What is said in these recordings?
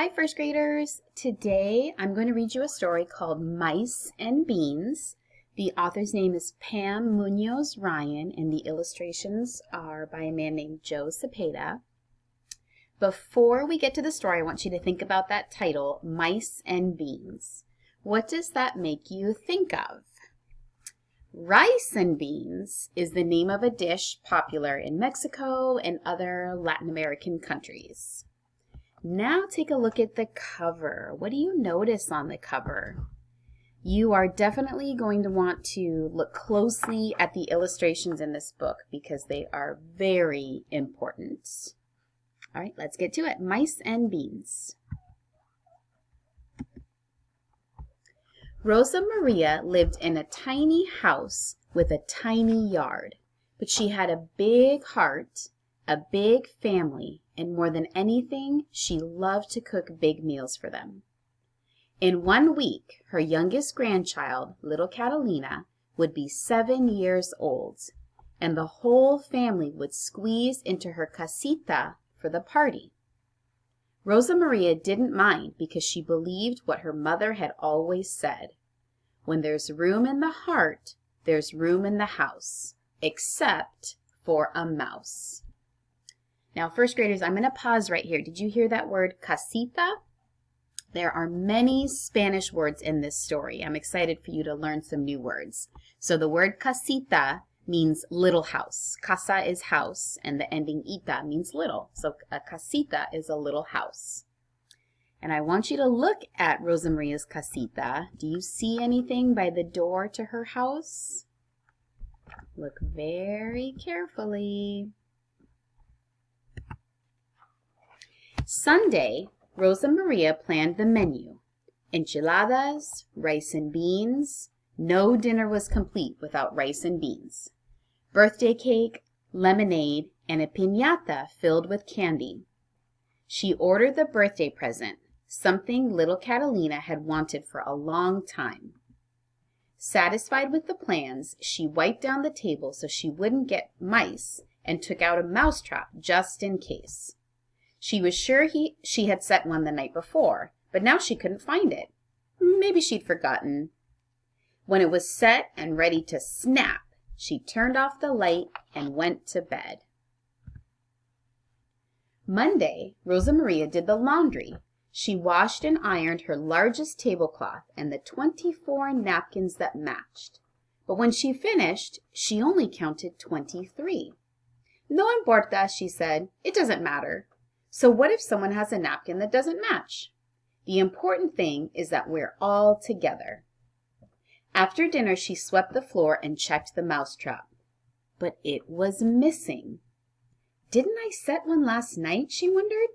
Hi, first graders. Today I'm going to read you a story called Mice and Beans. The author's name is Pam Munoz Ryan, and the illustrations are by a man named Joe Cepeda. Before we get to the story, I want you to think about that title, Mice and Beans. What does that make you think of? Rice and beans is the name of a dish popular in Mexico and other Latin American countries. Now take a look at the cover. What do you notice on the cover? You are definitely going to want to look closely at the illustrations in this book because they are very important. All right, let's get to it. Mice and Beans. Rosa Maria lived in a tiny house with a tiny yard, but she had a big heart, a big family, and more than anything, she loved to cook big meals for them. In 1 week, her youngest grandchild, little Catalina, would be 7 years old, and the whole family would squeeze into her casita for the party. Rosa Maria didn't mind because she believed what her mother had always said. When there's room in the heart, there's room in the house, except for a mouse. Now, first graders, I'm going to pause right here. Did you hear that word casita? There are many Spanish words in this story. I'm excited for you to learn some new words. So the word casita means little house. Casa is house, and the ending ita means little. So a casita is a little house. And I want you to look at Rosa Maria's casita. Do you see anything by the door to her house? Look very carefully. Sunday, Rosa Maria planned the menu. Enchiladas, rice and beans. No dinner was complete without rice and beans. Birthday cake, lemonade, and a piñata filled with candy. She ordered the birthday present, something little Catalina had wanted for a long time. Satisfied with the plans, she wiped down the table so she wouldn't get mice and took out a mousetrap just in case. She was sure she had set one the night before, but now she couldn't find it. Maybe she'd forgotten. When it was set and ready to snap, she turned off the light and went to bed. Monday, Rosa Maria did the laundry. She washed and ironed her largest tablecloth and the 24 napkins that matched. But when she finished, she only counted 23. No importa, she said. It doesn't matter. So what if someone has a napkin that doesn't match? The important thing is that we're all together. After dinner, she swept the floor and checked the mousetrap. But it was missing. Didn't I set one last night, she wondered?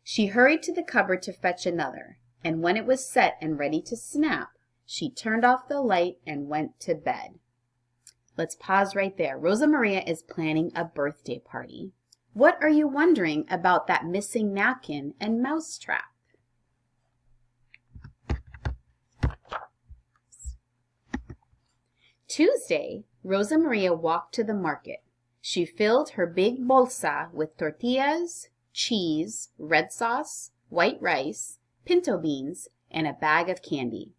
She hurried to the cupboard to fetch another, and when it was set and ready to snap, she turned off the light and went to bed. Let's pause right there. Rosa Maria is planning a birthday party. What are you wondering about that missing napkin and mousetrap? Tuesday, Rosa Maria walked to the market. She filled her big bolsa with tortillas, cheese, red sauce, white rice, pinto beans, and a bag of candy.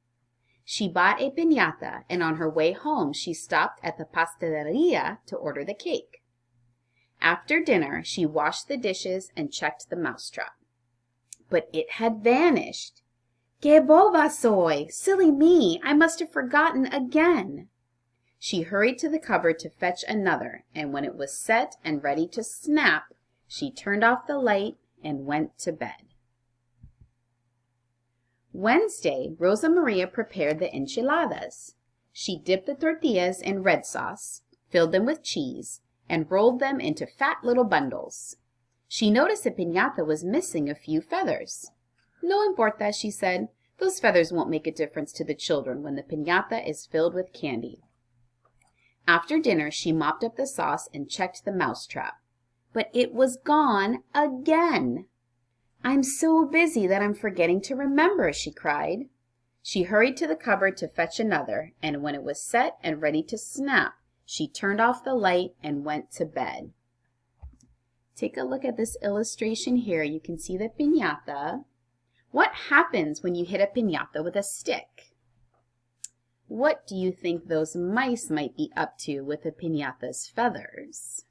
She bought a piñata, and on her way home, she stopped at the pasteleria to order the cake. After dinner, she washed the dishes and checked the mousetrap. But it had vanished. Que boba soy! Silly me! I must have forgotten again. She hurried to the cupboard to fetch another, and when it was set and ready to snap, she turned off the light and went to bed. Wednesday, Rosa Maria prepared the enchiladas. She dipped the tortillas in red sauce, filled them with cheese, and rolled them into fat little bundles. She noticed the piñata was missing a few feathers. No importa, she said. Those feathers won't make a difference to the children when the piñata is filled with candy. After dinner, she mopped up the sauce and checked the mousetrap. But it was gone again. I'm so busy that I'm forgetting to remember, she cried. She hurried to the cupboard to fetch another, and when it was set and ready to snap, she turned off the light and went to bed. Take a look at this illustration here. You can see the piñata. What happens when you hit a piñata with a stick? What do you think those mice might be up to with a piñata's feathers?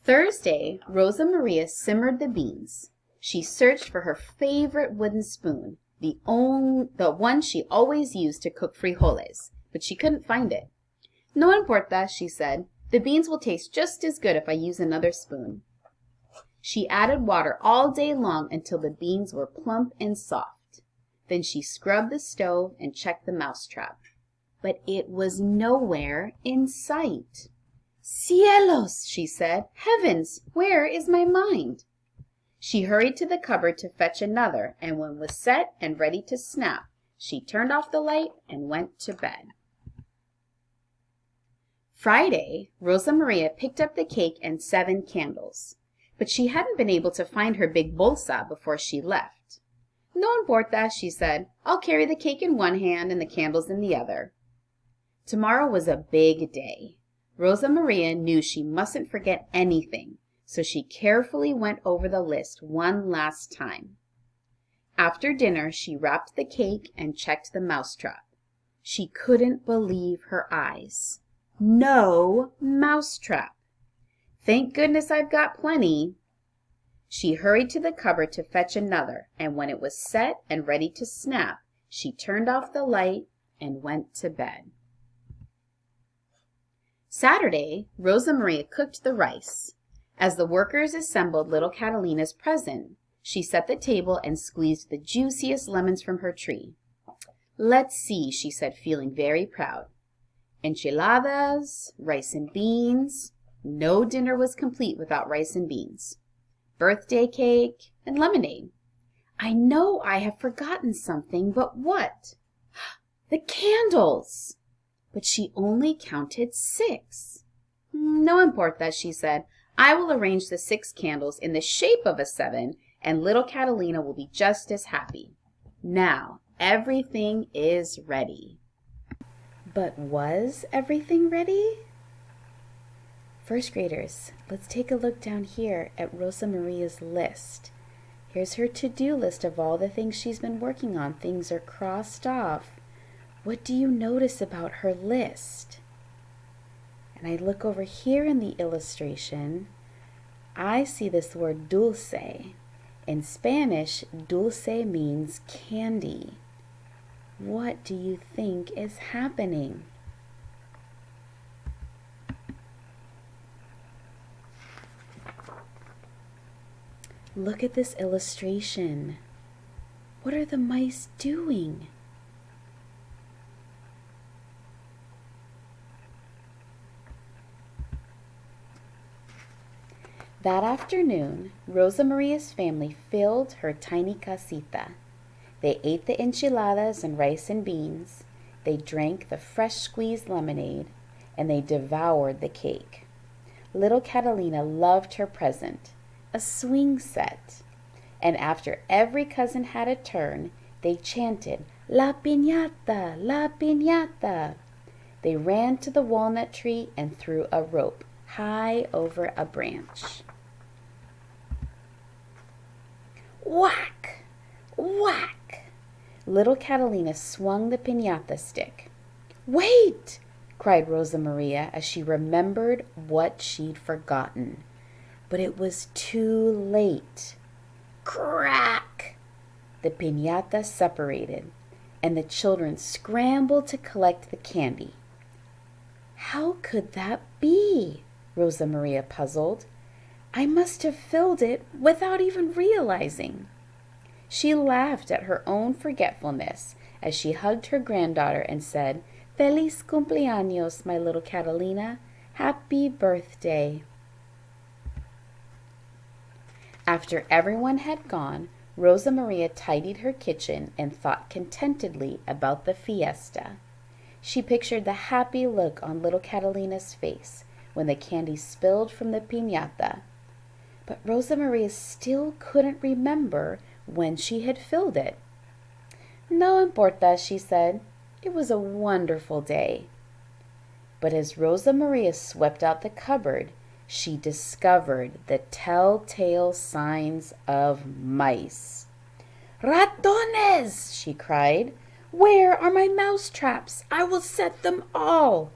Thursday, Rosa Maria simmered the beans. She searched for her favorite wooden spoon, the one she always used to cook frijoles, but she couldn't find it. No importa, she said. The beans will taste just as good if I use another spoon. She added water all day long until the beans were plump and soft. Then she scrubbed the stove and checked the mousetrap. But it was nowhere in sight. Cielos, she said. Heavens, where is my mind? She hurried to the cupboard to fetch another, and when it was set and ready to snap, she turned off the light and went to bed. Friday, Rosa Maria picked up the cake and 7 candles, but she hadn't been able to find her big bolsa before she left. No importa, she said. I'll carry the cake in one hand and the candles in the other. Tomorrow was a big day. Rosa Maria knew she mustn't forget anything, so she carefully went over the list one last time. After dinner, she wrapped the cake and checked the mousetrap. She couldn't believe her eyes. No mousetrap. Thank goodness I've got plenty. She hurried to the cupboard to fetch another, and when it was set and ready to snap, she turned off the light and went to bed. Saturday, Rosa Maria cooked the rice. As the workers assembled little Catalina's present, she set the table and squeezed the juiciest lemons from her tree. Let's see, she said, feeling very proud. Enchiladas, rice and beans. No dinner was complete without rice and beans. Birthday cake and lemonade. I know I have forgotten something, but what? The candles! But she only counted 6. No importa, she said. I will arrange the 6 candles in the shape of a 7, and little Catalina will be just as happy. Now, everything is ready. But was everything ready? First graders, let's take a look down here at Rosa Maria's list. Here's her to-do list of all the things she's been working on. Things are crossed off. What do you notice about her list? And I look over here in the illustration. I see this word dulce. In Spanish, dulce means candy. What do you think is happening? Look at this illustration. What are the mice doing? That afternoon, Rosa Maria's family filled her tiny casita. They ate the enchiladas and rice and beans, they drank the fresh squeezed lemonade, and they devoured the cake. Little Catalina loved her present, a swing set. And after every cousin had a turn, they chanted, La piñata, la piñata. They ran to the walnut tree and threw a rope high over a branch. Whack! Whack! Little Catalina swung the piñata stick. Wait! Cried Rosa Maria as she remembered what she'd forgotten. But it was too late. Crack! The piñata separated, and the children scrambled to collect the candy. How could that be? Rosa Maria puzzled. I must have filled it without even realizing. She laughed at her own forgetfulness as she hugged her granddaughter and said, Feliz cumpleaños, my little Catalina. Happy birthday. After everyone had gone, Rosa Maria tidied her kitchen and thought contentedly about the fiesta. She pictured the happy look on little Catalina's face when the candy spilled from the piñata. But Rosa Maria still couldn't remember when she had filled it. No importa, she said. It was a wonderful day. But as Rosa Maria swept out the cupboard, she discovered the telltale signs of mice. "Ratones!" she cried. "Where are my mouse traps? I will set them all."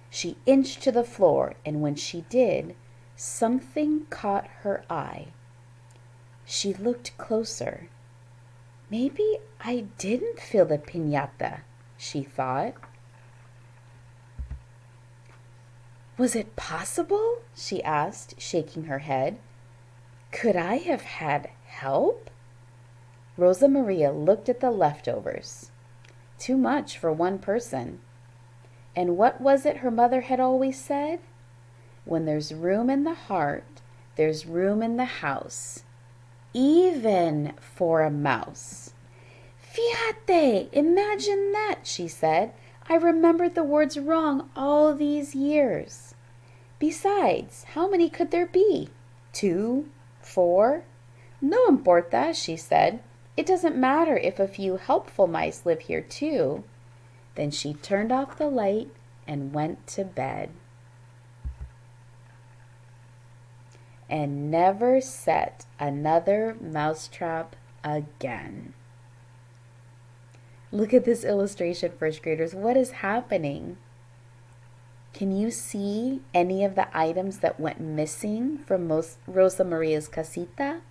She inched to the floor, and when she did, something caught her eye. She looked closer. "Maybe I didn't feel the piñata," she thought. "Was it possible?" she asked, shaking her head. "Could I have had help?" Rosa Maria looked at the leftovers. Too much for one person. And what was it her mother had always said? When there's room in the heart, there's room in the house, even for a mouse. "Fíjate, imagine that," she said. "I remembered the words wrong all these years. Besides, how many could there be? 2, 4? No importa," she said. "It doesn't matter if a few helpful mice live here too." Then she turned off the light and went to bed. And never set another mousetrap again. Look at this illustration, first graders. What is happening? Can you see any of the items that went missing from Rosa Maria's casita?